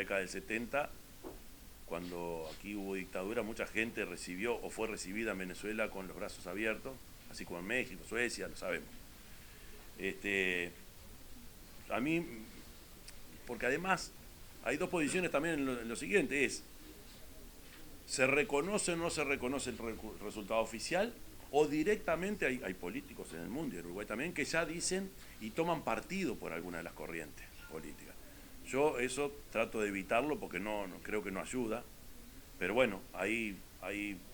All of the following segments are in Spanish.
década del 70, cuando aquí hubo dictadura, mucha gente recibió o fue recibida en Venezuela con los brazos abiertos, así como en México, Suecia, lo sabemos. A mí, porque además hay dos posiciones también en lo siguiente, es, ¿se reconoce o no se reconoce el resultado oficial? O directamente hay políticos en el mundo y en Uruguay también que ya dicen y toman partido por alguna de las corrientes políticas. Yo eso trato de evitarlo porque no creo que no ayuda, pero bueno, hay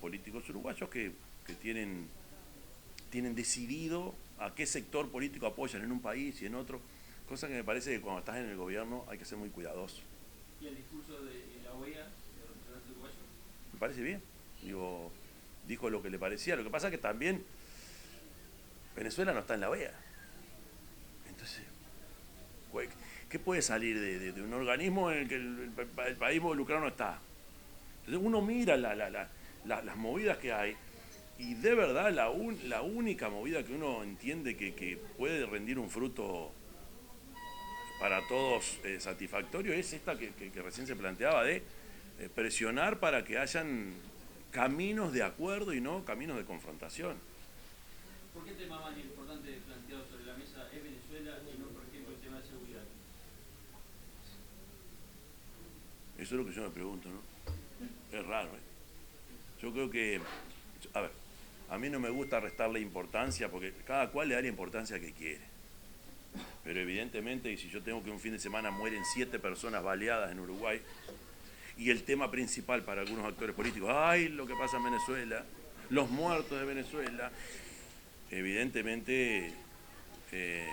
políticos uruguayos que tienen decidido a qué sector político apoyan en un país y en otro, cosa que me parece que cuando estás en el gobierno hay que ser muy cuidadoso. ¿Y el discurso de la OEA, de representantes uruguayos? Me parece bien, digo, dijo lo que le parecía, lo que pasa es que también Venezuela no está en la OEA. Entonces, ¿qué puede salir de un organismo en el que el país involucrado no está? Entonces uno mira las movidas que hay y de verdad la única movida que uno entiende que puede rendir un fruto para todos satisfactorio es esta que recién se planteaba de presionar para que hayan caminos de acuerdo y no caminos de confrontación. ¿Por qué el tema más importante planteado sobre la mesa es Venezuela y no, por ejemplo, el tema de seguridad? Eso es lo que yo me pregunto, ¿no? Es raro, ¿eh? Yo creo que, a ver, a mí no me gusta restarle importancia porque cada cual le da la importancia que quiere. Pero evidentemente, si yo tengo que un fin de semana mueren 7 personas baleadas en Uruguay, y el tema principal para algunos actores políticos, ¡ay, lo que pasa en Venezuela! Los muertos de Venezuela. Evidentemente, eh,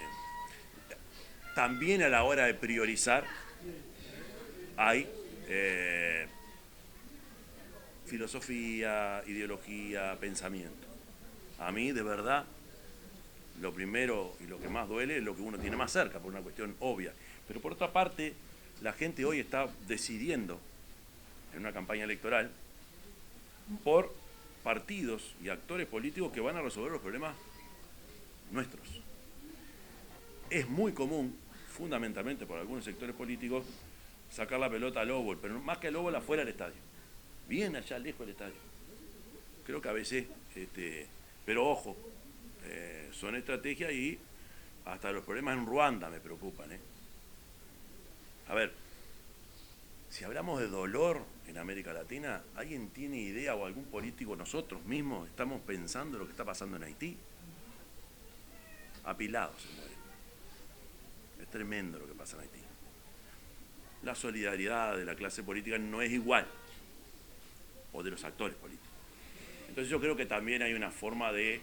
también a la hora de priorizar hay filosofía, ideología, pensamiento. A mí, de verdad, lo primero y lo que más duele es lo que uno tiene más cerca, por una cuestión obvia. Pero por otra parte, la gente hoy está decidiendo en una campaña electoral por partidos y actores políticos que van a resolver los problemas nuestros. Es muy común, fundamentalmente por algunos sectores políticos, sacar la pelota al óvol, pero más que al óvol afuera del estadio, bien allá lejos del estadio. Creo que a veces, pero ojo, son estrategias y hasta los problemas en Ruanda me preocupan. A ver, si hablamos de dolor en América Latina, ¿alguien tiene idea o algún político, nosotros mismos, estamos pensando en lo que está pasando en Haití? Apilados se mueren. Es tremendo lo que pasa en Haití. La solidaridad de la clase política no es igual, o de los actores políticos. Entonces yo creo que también hay una forma de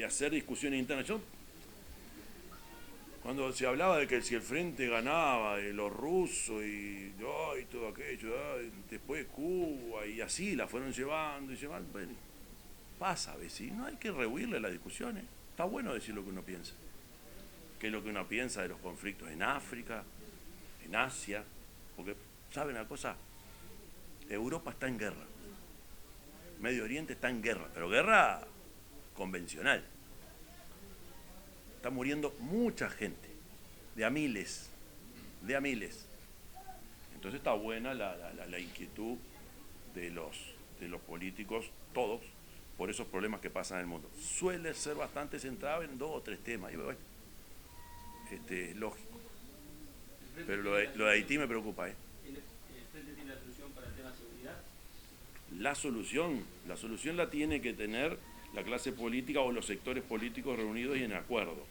hacer discusiones internas. Cuando se hablaba de que si el frente ganaba, los rusos y todo aquello, después Cuba y así la fueron llevando y llevando, bueno, pasa a veces, no hay que rehuirle las discusiones. Está bueno decir lo que uno piensa. ¿Qué es lo que uno piensa de los conflictos en África, en Asia? Porque, ¿saben una cosa? Europa está en guerra. Medio Oriente está en guerra, pero guerra convencional. Está muriendo mucha gente, de a miles. Entonces está buena la inquietud de los políticos, todos, por esos problemas que pasan en el mundo. Suele ser bastante centrado en 2 o 3 temas, y bueno, es lógico. Pero lo de Haití me preocupa, ¿eh? ¿El Frente tiene la solución para el tema de seguridad? La solución la tiene que tener la clase política o los sectores políticos reunidos y en acuerdo.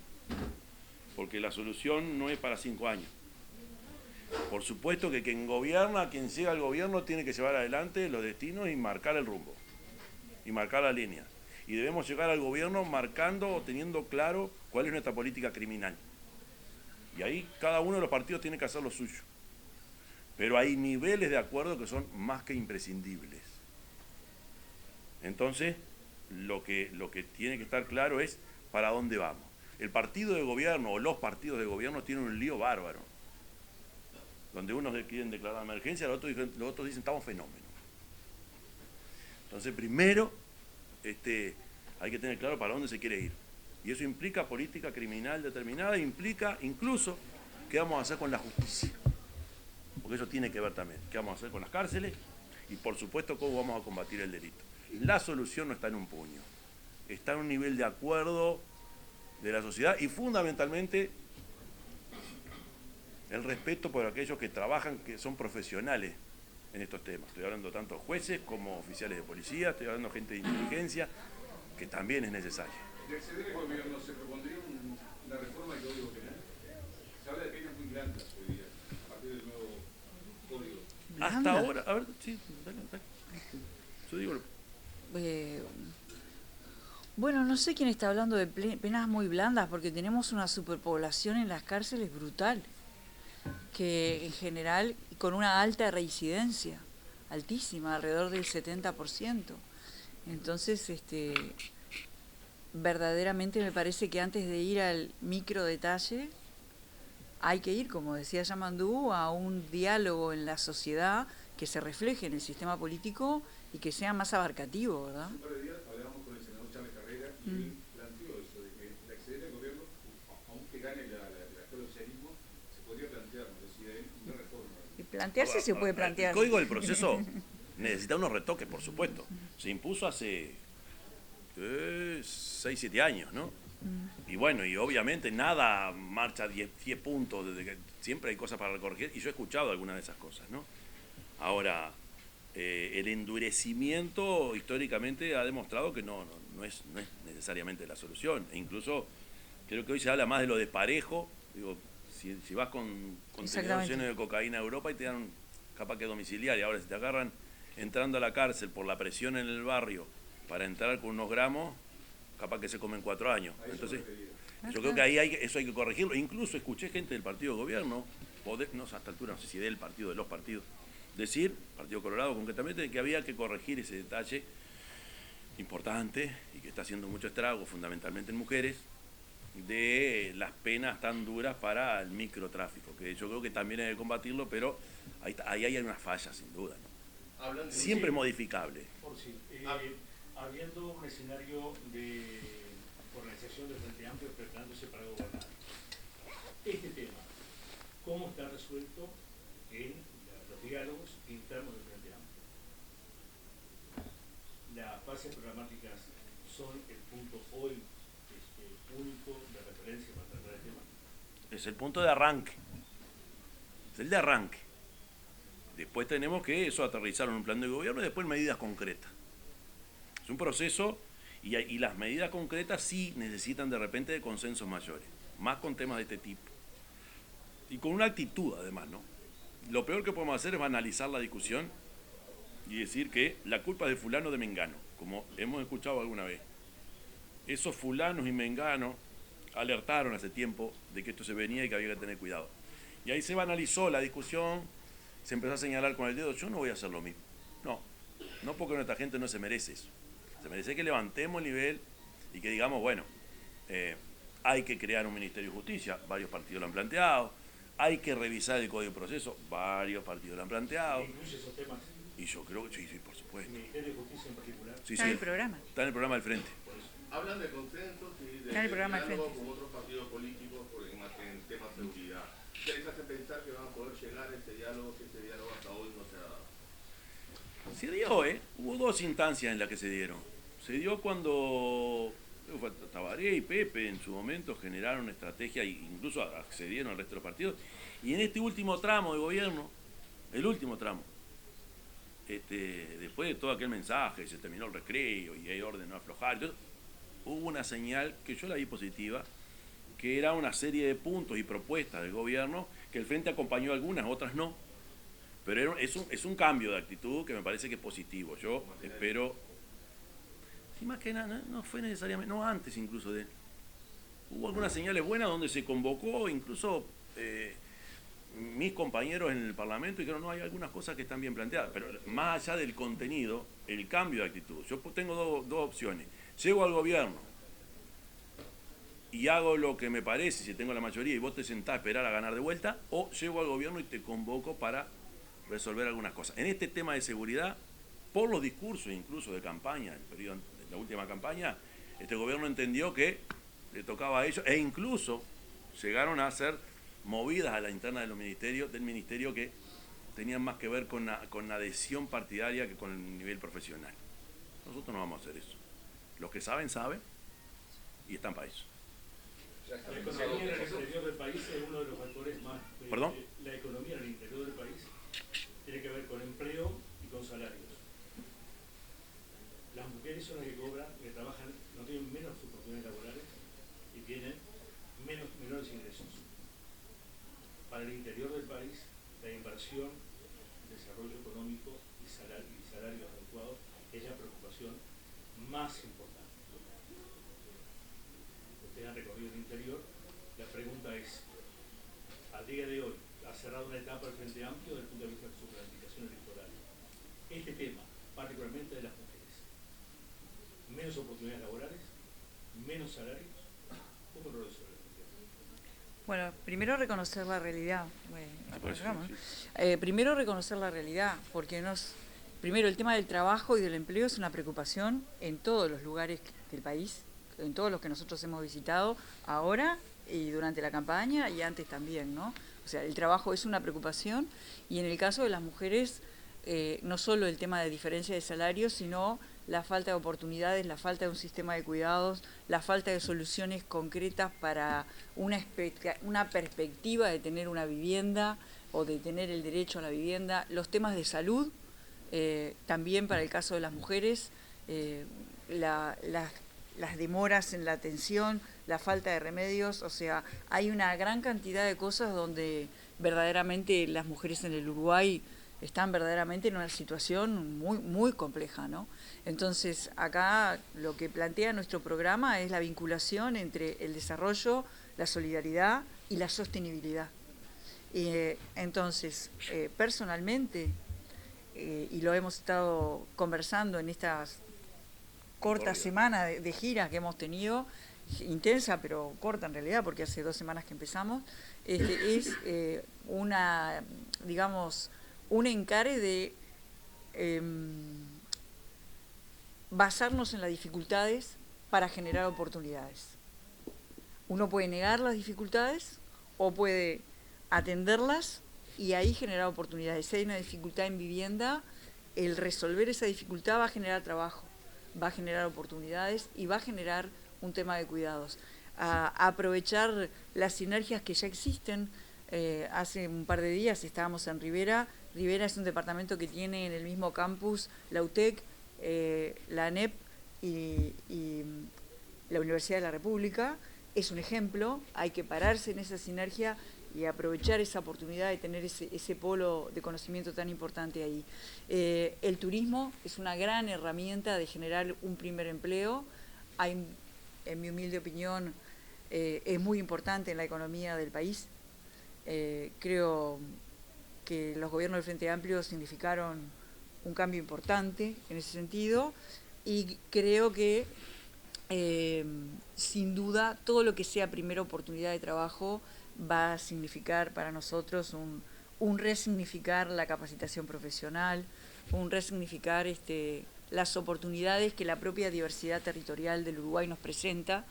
Porque la solución no es para 5 años. Por supuesto que quien gobierna, quien llega al gobierno, tiene que llevar adelante los destinos y marcar el rumbo. Y marcar la línea. Y debemos llegar al gobierno marcando o teniendo claro cuál es nuestra política criminal. Y ahí cada uno de los partidos tiene que hacer lo suyo. Pero hay niveles de acuerdo que son más que imprescindibles. Entonces, lo que tiene que estar claro es para dónde vamos. El partido de gobierno o los partidos de gobierno tienen un lío bárbaro, donde unos quieren declarar emergencia, los otros dicen estamos fenómenos. Entonces, primero, hay que tener claro para dónde se quiere ir. Y eso implica política criminal determinada, implica incluso ¿qué vamos a hacer con la justicia? Porque eso tiene que ver también. ¿Qué vamos a hacer con las cárceles? Y por supuesto, ¿cómo vamos a combatir el delito? La solución no está en un puño. Está en un nivel de acuerdo de la sociedad y fundamentalmente el respeto por aquellos que trabajan, que son profesionales en estos temas. Estoy hablando tanto de jueces como oficiales de policía, estoy hablando de gente de inteligencia, que también es necesario. De acceder al gobierno se propondría una reforma del Código Penal. Se habla de penas muy blandas hoy día, a partir del nuevo código. Hasta ahora, a ver, sí, dale. Yo digo... Bueno, no sé quién está hablando de penas muy blandas, porque tenemos una superpoblación en las cárceles brutal, que en general con una alta reincidencia, altísima, alrededor del 70%. Entonces, verdaderamente me parece que antes de ir al micro detalle, hay que ir, como decía Yamandú, a un diálogo en la sociedad que se refleje en el sistema político y que sea más abarcativo, ¿verdad? Hace un par de días hablábamos con el senador Chávez Carrera y él planteó eso, de que de acceder al gobierno, aunque gane la escuela de socialismo, se podría plantear, nos decía él, una reforma. Y plantearse se puede plantear. El código del proceso necesita unos retoques, por supuesto. Se impuso hace 6, 7 años, ¿no? Y bueno, y obviamente nada marcha 10 puntos, desde que siempre hay cosas para corregir, y yo he escuchado algunas de esas cosas, ¿no? Ahora, el endurecimiento históricamente ha demostrado que no es necesariamente la solución, e incluso creo que hoy se habla más de lo de parejo. Digo, si vas con contenedores llenos de cocaína a Europa y te dan capaz que domiciliaria, ahora si te agarran entrando a la cárcel por la presión en el barrio para entrar con unos gramos, capaz que se comen 4 años. Entonces, yo creo que ahí eso hay que corregirlo. Incluso escuché gente del partido de gobierno, no sé, a esta altura no sé si del partido, de los partidos, decir, Partido Colorado concretamente, que había que corregir ese detalle importante y que está haciendo mucho estrago, fundamentalmente en mujeres, de las penas tan duras para el microtráfico, que yo creo que también hay que combatirlo, pero ahí hay unas fallas, sin duda, ¿no? Siempre modificable. Habiendo un escenario de organización del Frente Amplio preparándose para gobernar, este tema, ¿cómo está resuelto en los diálogos internos del Frente Amplio? Las bases programáticas son el punto hoy único de referencia para tratar el tema. Es el punto de arranque. Es el de arranque. Después tenemos que eso aterrizar en un plan de gobierno y después medidas concretas. Es un proceso y las medidas concretas sí necesitan de repente de consensos mayores, más con temas de este tipo. Y con una actitud además, ¿no? Lo peor que podemos hacer es banalizar la discusión y decir que la culpa es de fulano o de mengano, como hemos escuchado alguna vez. Esos fulanos y menganos alertaron hace tiempo de que esto se venía y que había que tener cuidado. Y ahí se banalizó la discusión, se empezó a señalar con el dedo, yo no voy a hacer lo mismo. No porque nuestra gente no se merece eso. Se merece que levantemos el nivel y que digamos, bueno, hay que crear un Ministerio de Justicia, varios partidos lo han planteado, hay que revisar el Código de Proceso, varios partidos lo han planteado. ¿Incluye esos temas? Y yo creo que sí, por supuesto. ¿El Ministerio de Justicia en particular? Sí, está en el programa. Está en el programa del Frente. Hablan de consensos y de Está en el programa del diálogo Frente. con otros partidos políticos en temas de seguridad. ¿Qué les hace pensar que van a poder llegar a ese diálogo si ese diálogo hasta hoy no se ha dado? Se dio, hubo 2 instancias en las que se dieron. Se dio cuando Tabaré y Pepe en su momento generaron una estrategia e incluso accedieron al resto de los partidos. Y en este último tramo de gobierno, el último tramo, después de todo aquel mensaje, se terminó el recreo y hay orden no aflojar, entonces, hubo una señal que yo la vi positiva, que era una serie de puntos y propuestas del gobierno, que el Frente acompañó algunas, otras no. Pero es un cambio de actitud que me parece que es positivo. Yo espero... Sí, más que nada, no fue necesariamente... No, antes incluso de... Hubo algunas señales buenas donde se convocó, incluso mis compañeros en el Parlamento dijeron, no, hay algunas cosas que están bien planteadas. Pero más allá del contenido, el cambio de actitud. Yo tengo dos opciones. Llego al gobierno y hago lo que me parece, si tengo la mayoría, y vos te sentás a esperar a ganar de vuelta, o llego al gobierno y te convoco para resolver algunas cosas. En este tema de seguridad, por los discursos incluso de campaña, el periodo de la última campaña, este gobierno entendió que le tocaba a ellos, e incluso llegaron a hacer movidas a la interna del ministerio que tenían más que ver con la adhesión partidaria que con el nivel profesional. Nosotros no vamos a hacer eso. Los que saben, saben y están para eso. La economía en el interior del país es uno de los factores más... ¿Perdón? La economía en el interior del país tiene que ver con empleo y con salarios. Las mujeres son las que cobran, que trabajan, no tienen menos oportunidades laborales y tienen menores ingresos. Para el interior del país, la inversión, desarrollo económico y salarios adecuados es la preocupación más importante. Ustedes han recorrido el interior, la pregunta es, al día de hoy, ha cerrado una etapa del Frente Amplio desde el punto de vista de su planificación electoral. Este tema, particularmente de las mujeres, menos oportunidades laborales, menos salarios, ¿cómo lo resuelve? Bueno, primero reconocer la realidad. Primero reconocer la realidad, porque primero el tema del trabajo y del empleo es una preocupación en todos los lugares del país, en todos los que nosotros hemos visitado ahora y durante la campaña y antes también, ¿no? O sea, el trabajo es una preocupación y en el caso de las mujeres, no solo el tema de diferencia de salarios, sino la falta de oportunidades, la falta de un sistema de cuidados, la falta de soluciones concretas para una perspectiva de tener una vivienda o de tener el derecho a la vivienda, los temas de salud, también para el caso de las mujeres, las demoras en la atención, la falta de remedios, o sea, hay una gran cantidad de cosas donde verdaderamente las mujeres en el Uruguay están verdaderamente en una situación muy, muy compleja, ¿no? Entonces, acá lo que plantea nuestro programa es la vinculación entre el desarrollo, la solidaridad y la sostenibilidad. Entonces, personalmente, y lo hemos estado conversando en estas cortas semanas de gira que hemos tenido, intensa pero corta en realidad, porque hace 2 semanas que empezamos, es un encare de basarnos en las dificultades para generar oportunidades. Uno puede negar las dificultades o puede atenderlas y ahí generar oportunidades. Si hay una dificultad en vivienda, el resolver esa dificultad va a generar trabajo, va a generar oportunidades y va a generar un tema de cuidados. A aprovechar las sinergias que ya existen. Hace un par de días estábamos en Rivera. Rivera es un departamento que tiene en el mismo campus la UTEC, la ANEP y la Universidad de la República. Es un ejemplo, hay que pararse en esa sinergia y aprovechar esa oportunidad de tener ese polo de conocimiento tan importante ahí. El turismo es una gran herramienta de generar un primer empleo. En mi humilde opinión, es muy importante en la economía del país. Creo que los gobiernos del Frente Amplio significaron un cambio importante en ese sentido y creo que sin duda todo lo que sea primera oportunidad de trabajo va a significar para nosotros un resignificar la capacitación profesional, un resignificar las oportunidades que la propia diversidad territorial del Uruguay nos presenta,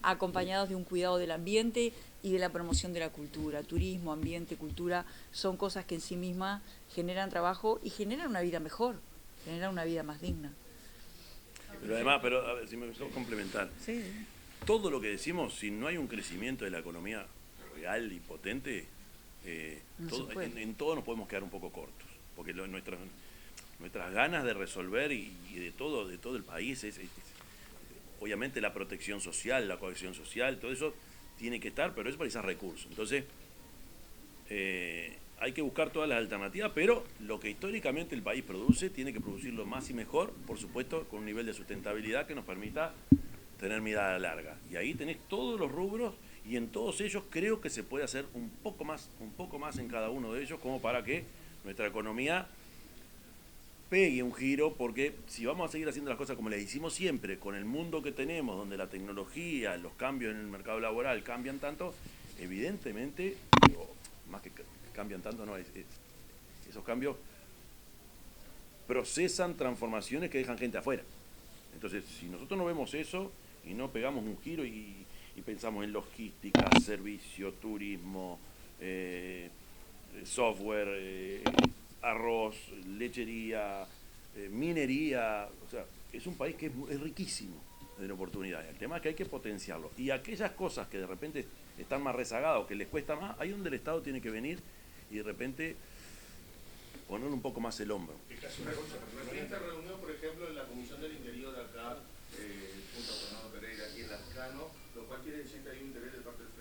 acompañados de un cuidado del ambiente y de la promoción de la cultura. Turismo, ambiente, cultura, son cosas que en sí mismas generan trabajo y generan una vida mejor, generan una vida más digna. Pero además, a ver, si me puedo complementar. Sí. Todo lo que decimos, si no hay un crecimiento de la economía real y potente, en todo nos podemos quedar un poco cortos. Porque nuestras ganas de resolver y de todo el país es obviamente la protección social, la cohesión social, todo eso tiene que estar, pero eso precisa recursos. Entonces, hay que buscar todas las alternativas, pero lo que históricamente el país produce, tiene que producirlo más y mejor, por supuesto, con un nivel de sustentabilidad que nos permita tener mirada larga. Y ahí tenés todos los rubros, y en todos ellos creo que se puede hacer un poco más en cada uno de ellos, como para que nuestra economía pegue un giro, porque si vamos a seguir haciendo las cosas como las hicimos siempre, con el mundo que tenemos, donde la tecnología, los cambios en el mercado laboral cambian tanto, evidentemente, más que cambian tanto, no, esos cambios procesan transformaciones que dejan gente afuera. Entonces, si nosotros no vemos eso y no pegamos un giro y y pensamos en logística, servicio, turismo, software, arroz, lechería, minería, o sea, es un país que es riquísimo en oportunidades. El tema es que hay que potenciarlo. Y aquellas cosas que de repente están más rezagadas o que les cuesta más, ahí donde el Estado tiene que venir y de repente poner un poco más el hombro. En esta reunión, por ejemplo, en la Comisión del Interior acá, junto a Fernando Pereira aquí en Lascano, lo cual quiere decir que hay un interés de parte del